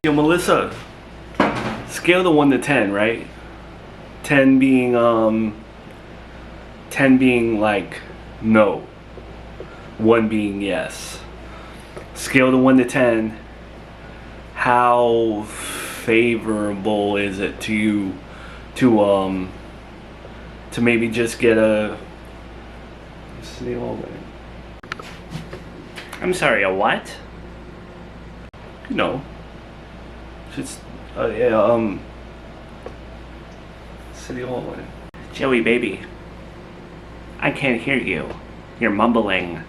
Yo, Melissa, scale of 1 to 10, right? 10 being like no, 1 being yes. Scale of 1 to 10, how favorable is it to you to maybe just get a city hall wedding? I'm sorry, a what? No. Just city hall wedding. Joey, baby, I can't hear you. You're mumbling.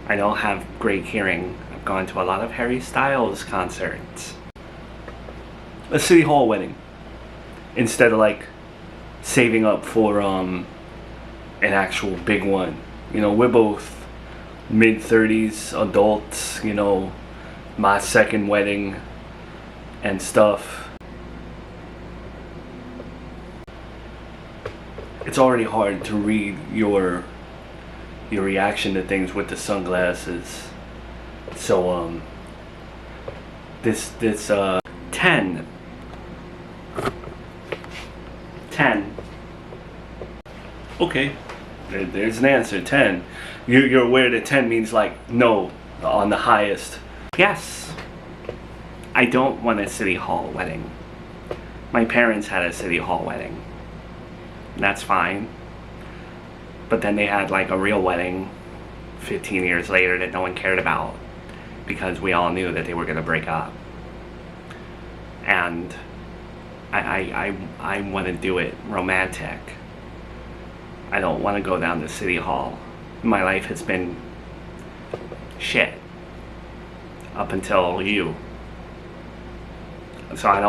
I don't have great hearing. I've gone to a lot of Harry Styles concerts. A city hall wedding, instead of like saving up for an actual big one. You know, we're both mid-30s adults, you know, my second wedding and stuff. It's already hard to read your reaction to things with the sunglasses. So this 10. Okay, there's an answer. 10. You're aware that 10 means like no on the highest. Yes, I don't want a city hall wedding. My parents had a city hall wedding. That's fine. But then they had like a real wedding 15 years later that no one cared about because we all knew that they were going to break up. And I want to do it romantic. I don't want to go down to City Hall. My life has been shit up until you. So I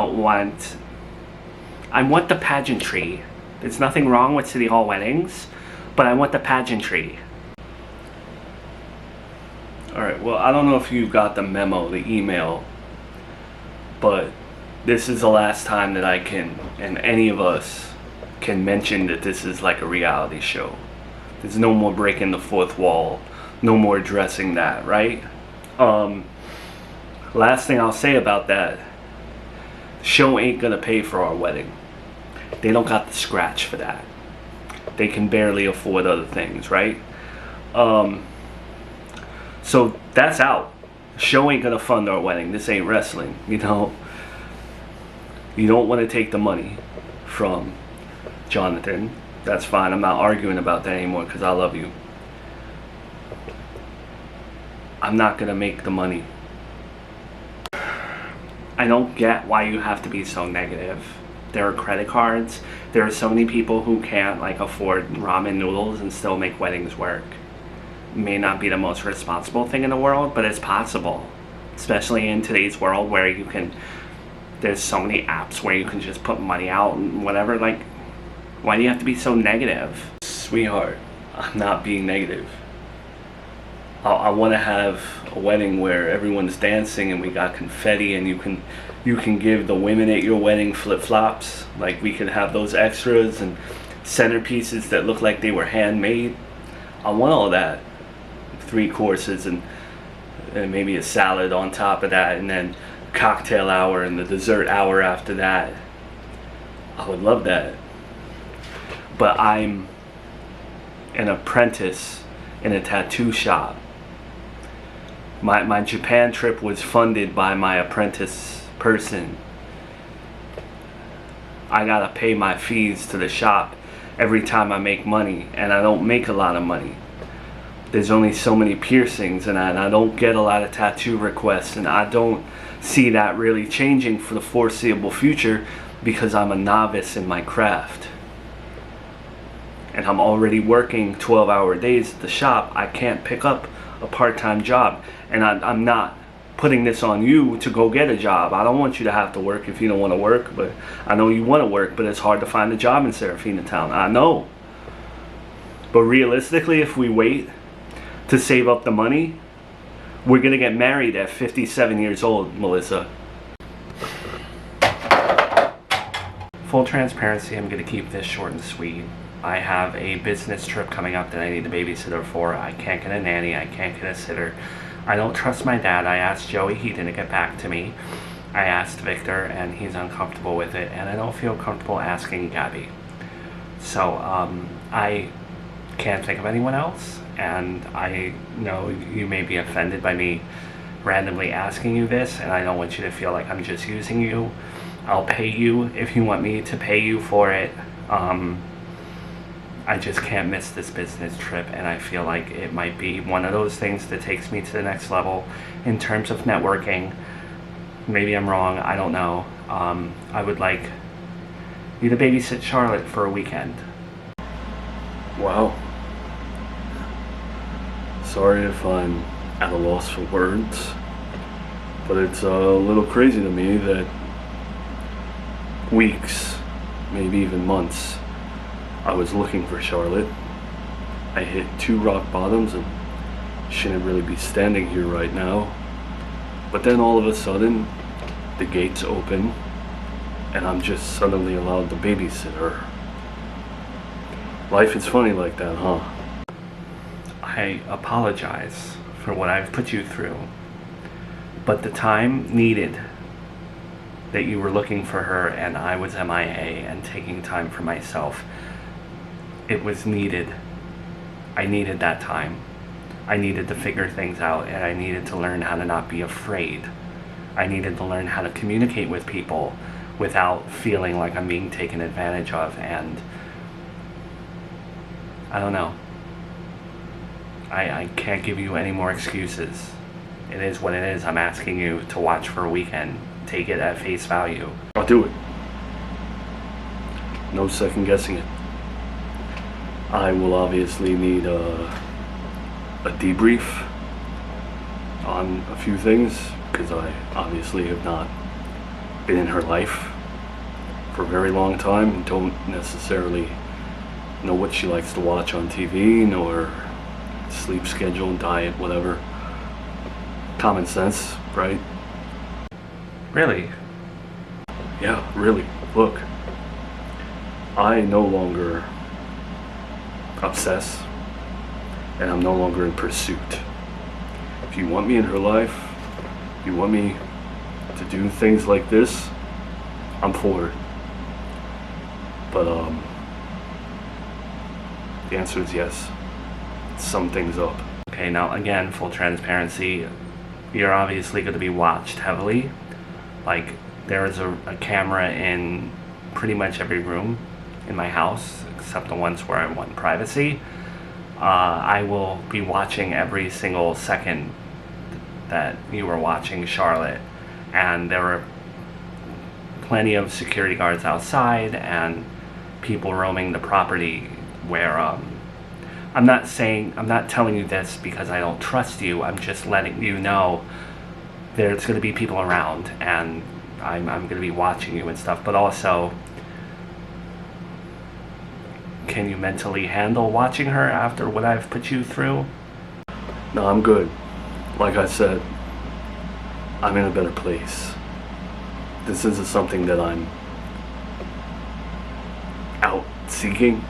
want the pageantry. There's nothing wrong with City Hall weddings, but I want the pageantry. Alright, well, I don't know if you got the memo, the email, but this is the last time that I can, and any of us, can mention that this is like a reality show. There's no more breaking the fourth wall, no more addressing that, right? Last thing I'll say about that, the show ain't gonna pay for our wedding. They don't got the scratch for that. They can barely afford other things, right? So that's out. The show ain't gonna fund our wedding. This ain't wrestling, you know? You don't want to take the money from Jonathan. That's fine. I'm not arguing about that anymore because I love you. I'm not gonna make the money. I don't get why you have to be so negative. There are credit cards. There are so many people who can't like afford ramen noodles and still make weddings work. It may not be the most responsible thing in the world, but it's possible. Especially in today's world where you can, there's so many apps where you can just put money out and whatever. Like, why do you have to be so negative? Sweetheart, I'm not being negative. I want to have a wedding where everyone's dancing and we got confetti and you can give the women at your wedding flip-flops. Like, we could have those extras and centerpieces that look like they were handmade. I want all that. 3 courses and maybe a salad on top of that, and then cocktail hour and the dessert hour after that. I would love that. But I'm an apprentice in a tattoo shop. My Japan trip was funded by my apprentice person. I gotta pay my fees to the shop every time I make money, and I don't make a lot of money. There's only so many piercings, and I don't get a lot of tattoo requests, and I don't see that really changing for the foreseeable future because I'm a novice in my craft. And I'm already working 12-hour days at the shop. I can't pick up a part-time job. And I'm not putting this on you to go get a job. I don't want you to have to work if you don't want to work, but I know you want to work, but it's hard to find a job in Serafina Town. I know. But realistically, if we wait to save up the money, we're going to get married at 57 years old, Melissa. Full transparency, I'm going to keep this short and sweet. I have a business trip coming up that I need a babysitter for. I can't get a nanny. I can't get a sitter. I don't trust my dad. I asked Joey. He didn't get back to me. I asked Victor, and he's uncomfortable with it, and I don't feel comfortable asking Gabby. So I can't think of anyone else, and I know you may be offended by me randomly asking you this, and I don't want you to feel like I'm just using you. I'll pay you if you want me to pay you for it. I just can't miss this business trip, and I feel like it might be one of those things that takes me to the next level in terms of networking. Maybe I'm wrong, I don't know. I would like you to babysit Charlotte for a weekend. Wow. Sorry if I'm at a loss for words, but it's a little crazy to me that weeks, maybe even months, I was looking for Charlotte. I hit 2 rock bottoms and shouldn't really be standing here right now. But then all of a sudden, the gates open and I'm just suddenly allowed to babysit her. Life is funny like that, huh? I apologize for what I've put you through, but the time needed that you were looking for her and I was MIA and taking time for myself, it was needed. I needed that time. I needed to figure things out, and I needed to learn how to not be afraid. I needed to learn how to communicate with people without feeling like I'm being taken advantage of, and I don't know. I can't give you any more excuses. It is what it is. I'm asking you to watch for a weekend. Take it at face value. I'll do it. No second guessing it. I will obviously need a debrief on a few things, because I obviously have not been in her life for a very long time and don't necessarily know what she likes to watch on TV, nor sleep schedule, diet, whatever. Common sense, right? Really? Yeah, really. Look, I no longer obsess, and I'm no longer in pursuit. If you want me in her life, if you want me to do things like this, I'm for it. But the answer is yes. Sum things up. Okay, now again, full transparency, you're obviously going to be watched heavily. Like, there is a camera in pretty much every room in my house, except the ones where I want privacy. I will be watching every single second that you were watching Charlotte, and there were plenty of security guards outside and people roaming the property where I'm not telling you this because I don't trust you. I'm just letting you know there's going to be people around, and I'm going to be watching you and stuff. But also, can you mentally handle watching her after what I've put you through? No, I'm good. Like I said, I'm in a better place. This isn't something that I'm out seeking.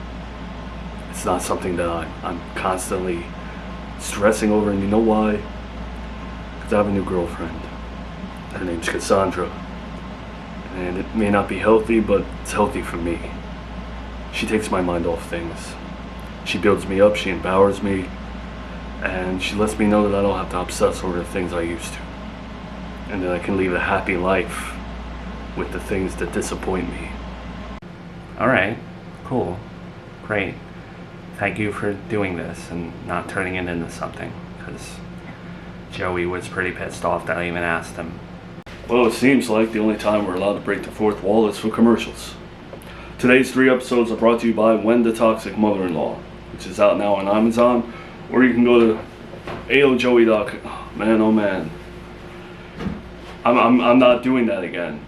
It's not something that I'm constantly stressing over, and you know why? Because I have a new girlfriend. Her name's Cassandra. And it may not be healthy, but it's healthy for me. She takes my mind off things. She builds me up, she empowers me, and she lets me know that I don't have to obsess over the things I used to. And that I can live a happy life with the things that disappoint me. Alright, cool, great. Thank you for doing this and not turning it into something, because Joey was pretty pissed off that I even asked him. Well, it seems like the only time we're allowed to break the fourth wall is for commercials. Today's 3 episodes are brought to you by When the Toxic Mother-in-Law, which is out now on Amazon, or you can go to aojoey.com. Man, oh man. I'm not doing that again.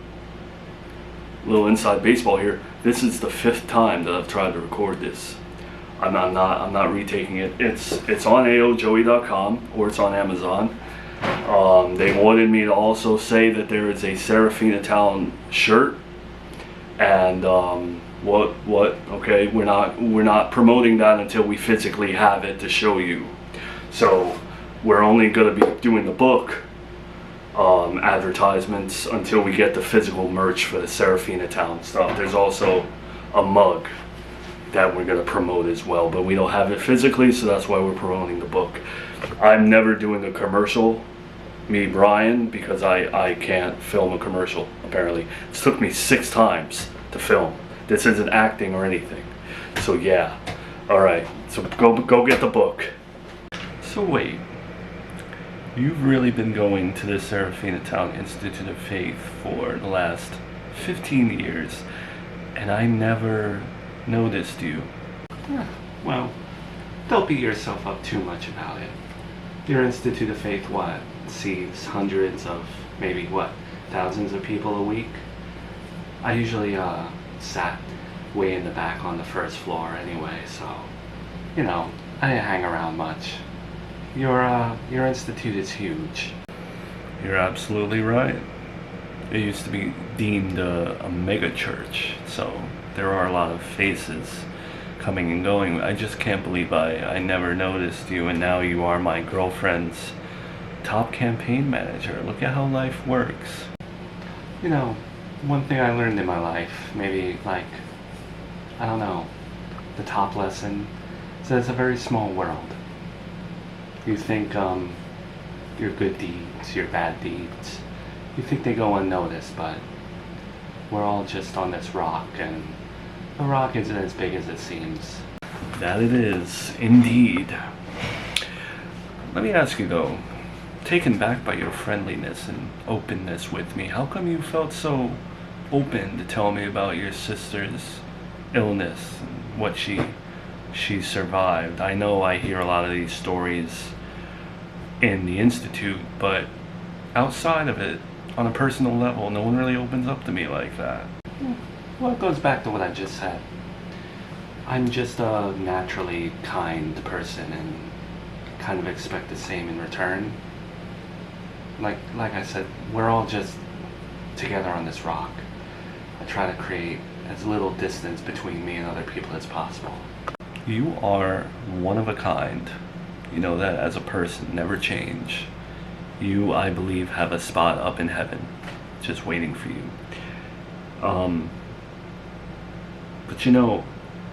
A little inside baseball here. This is the 5th time that I've tried to record this. I'm not retaking it. It's on aojoey.com, or it's on Amazon. They wanted me to also say that there is a Serafina Talon shirt, and okay, we're not promoting that until we physically have it to show you. So we're only going to be doing the book advertisements until we get the physical merch for the Serafina Town stuff. There's also a mug that we're going to promote as well, but we don't have it physically, so that's why we're promoting the book. I'm never doing a commercial, me, Brian, because I can't film a commercial, apparently. It took me 6 times to film. This isn't acting or anything. So yeah. Alright, so go get the book. So wait, you've really been going to the Serafina Town Institute of Faith for the last 15 years, and I never noticed you. Well, don't beat yourself up too much about it. Your Institute of Faith, sees hundreds of, maybe thousands of people a week? I usually sat way in the back on the first floor anyway, so, I didn't hang around much. Your institute is huge. You're absolutely right. It used to be deemed a mega church, so there are a lot of faces coming and going. I just can't believe I never noticed you, and now you are my girlfriend's top campaign manager. Look at how life works. One thing I learned in my life, maybe I don't know, the top lesson is that it's a very small world. You think your good deeds, your bad deeds, you think they go unnoticed, but we're all just on this rock, and the rock isn't as big as it seems. That it is, indeed. Let me ask you though, taken back by your friendliness and openness with me, how come you felt so open to tell me about your sister's illness and what she survived? I know I hear a lot of these stories in the Institute, but outside of it, on a personal level, no one really opens up to me like that. Well, it goes back to what I just said. I'm just a naturally kind person and kind of expect the same in return. Like I said, we're all just together on this rock. I try to create as little distance between me and other people as possible. You are one of a kind. You know that as a person, never change. You, I believe, have a spot up in heaven, just waiting for you. But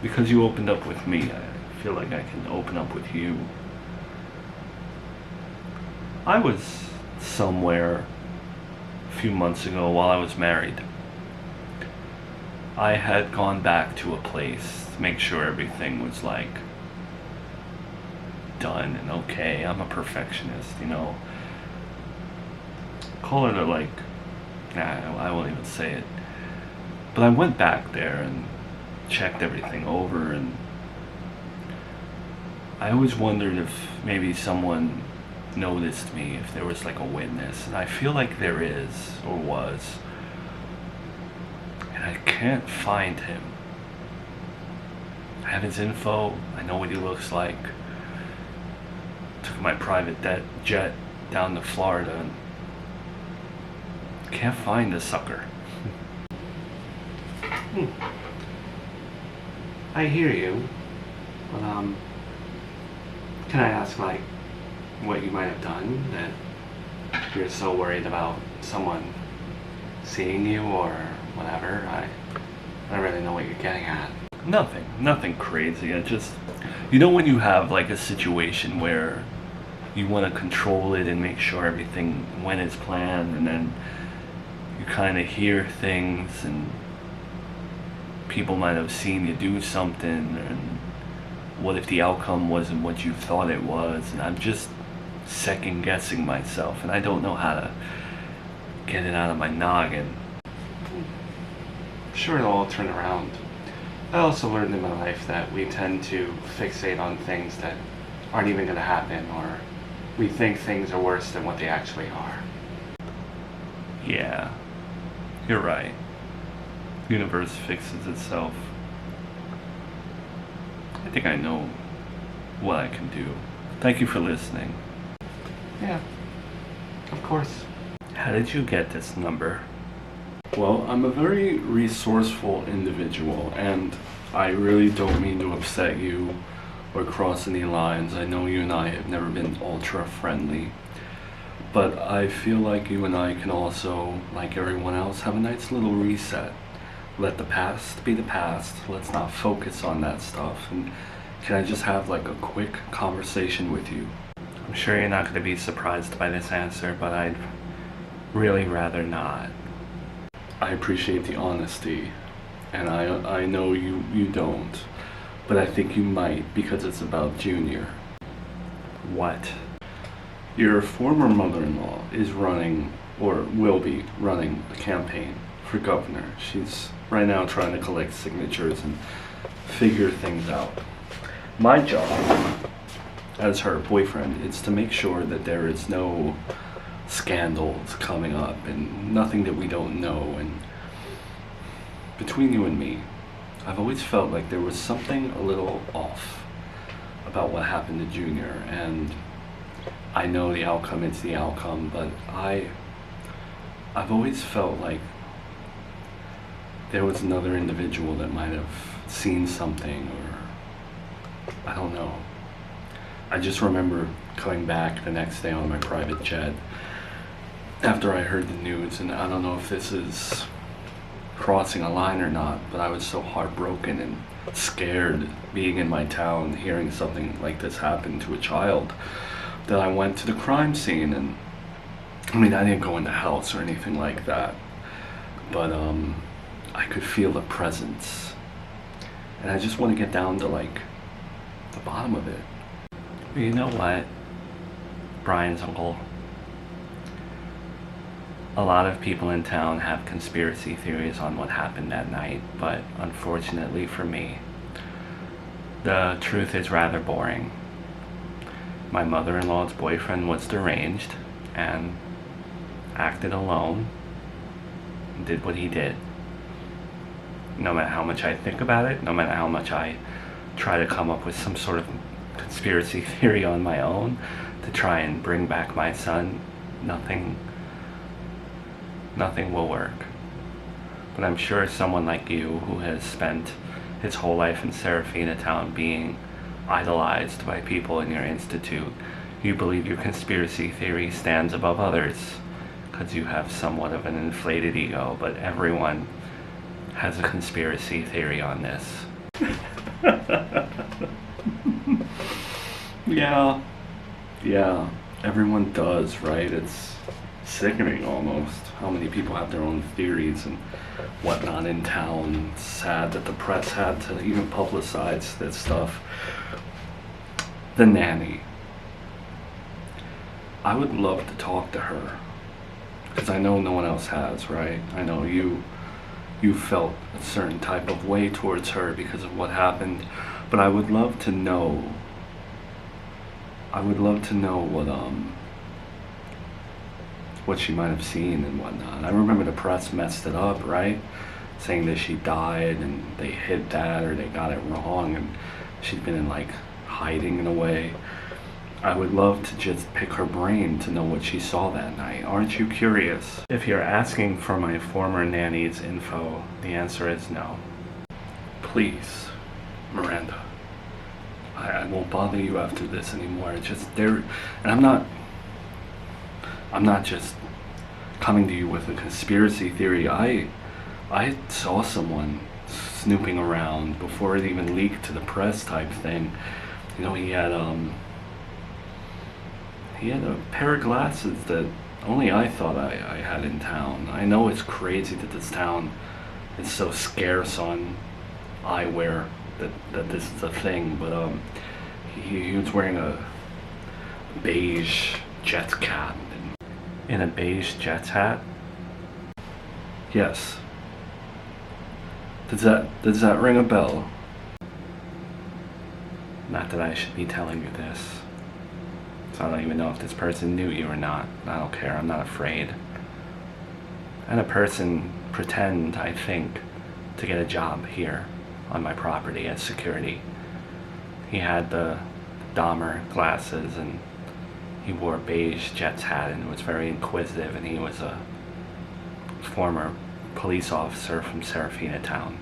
because you opened up with me, I feel like I can open up with you. I was somewhere a few months ago while I was married. I had gone back to a place to make sure everything was done and okay. I'm a perfectionist, Call it I won't even say it. But I went back there and checked everything over, and I always wondered if maybe someone noticed me, if there was a witness, and I feel like there is, or was, and I can't find him. I have his info, I know what he looks like. Took my private jet down to Florida and can't find the sucker. I hear you, but can I ask what you might have done that you're so worried about someone seeing you or whatever? I don't really know what you're getting at. Nothing crazy. I just, when you have a situation where you want to control it and make sure everything went as planned, and then you kind of hear things and people might have seen you do something, and what if the outcome wasn't what you thought it was, and I'm just second guessing myself, and I don't know how to get it out of my noggin. Sure, it'll all turn around. I also learned in my life that we tend to fixate on things that aren't even going to happen, or we think things are worse than what they actually are. Yeah, you're right. Universe fixes itself. I think I know what I can do. Thank you for listening. Yeah, of course. How did you get this number? Well, I'm a very resourceful individual, and I really don't mean to upset you or cross any lines. I know you and I have never been ultra friendly, But I feel like you and I can also, like everyone else, have a nice little reset. Let the past be the past. Let's not focus on that stuff. And can I just have like a quick conversation with you? I'm sure you're not going to be surprised by this answer, but I'd really rather not. I appreciate the honesty, and I know you don't, but I think you might because it's about Junior. What? Your former mother-in-law is running, or will be running, a campaign for governor. She's right now trying to collect signatures and figure things out. My job as her boyfriend is to make sure that there is no scandals coming up and nothing that we don't know. And between you and me, I've always felt like there was something a little off about what happened to Junior. And I know the outcome is the outcome, but I've always felt like there was another individual that might have seen something, or I don't know. I just remember coming back the next day on my private jet after I heard the news, and I don't know if this is crossing a line or not, but I was so heartbroken and scared being in my town, hearing something like this happen to a child, that I went to the crime scene. And I mean, I didn't go in the house or anything like that, but I could feel the presence, and I just want to get down to like the bottom of it. You know what, Brian's uncle? A lot of people in town have conspiracy theories on what happened that night, but unfortunately for me, the truth is rather boring. My mother-in-law's boyfriend was deranged and acted alone and did what he did. No matter how much I think about it, no matter how much I try to come up with some sort of conspiracy theory on my own to try and bring back my son, nothing will work. But I'm sure someone like you, who has spent his whole life in Serafina Town being idolized by people in your institute, you believe your conspiracy theory stands above others because you have somewhat of an inflated ego, but everyone has a conspiracy theory on this. Yeah, everyone does, right? It's sickening almost how many people have their own theories and whatnot in town. It's sad that the press had to even publicize this stuff. The nanny. I would love to talk to her, because I know no one else has, right? I know you felt a certain type of way towards her because of what happened, but I would love to know what she might have seen and whatnot. I remember the press messed it up, right? Saying that she died and they hid that, or they got it wrong, and she'd been in like hiding in a way. I would love to just pick her brain to know what she saw that night. Aren't you curious? If you're asking for my former nanny's info, the answer is no. Please, Miranda. I won't bother you after this anymore. It's just there, and I'm not just coming to you with a conspiracy theory. I saw someone snooping around before it even leaked to the press type thing. You know, he had a pair of glasses that only I thought I had in town. I know it's crazy that this town is so scarce on eyewear that this is a thing, but he was wearing a beige Jets cap. In a beige Jets hat? Yes. Does that ring a bell? Not that I should be telling you this. So I don't even know if this person knew you or not. I don't care, I'm not afraid. I had a person pretend, I think, to get a job here on my property as security. He had the Dahmer glasses and he wore a beige Jets hat and was very inquisitive, and he was a former police officer from Serafina Town.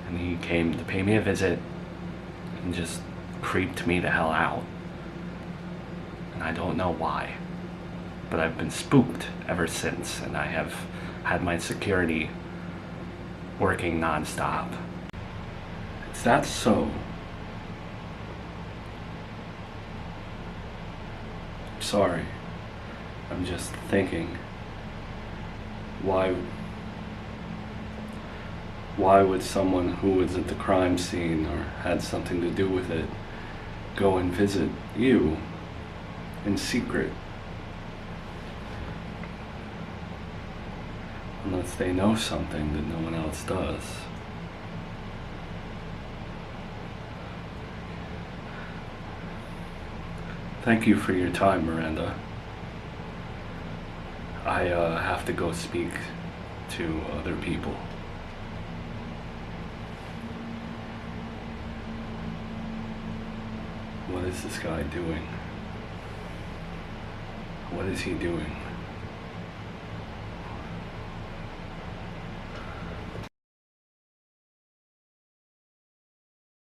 And he came to pay me a visit and just creeped me the hell out. And I don't know why. but I've been spooked ever since, and I have had my security working nonstop. Is that so? Sorry. I'm just thinking, why would someone who was at the crime scene or had something to do with it go and visit you in secret? Unless they know something that no one else does. Thank you for your time, Miranda. I have to go speak to other people. What is this guy doing? What is he doing?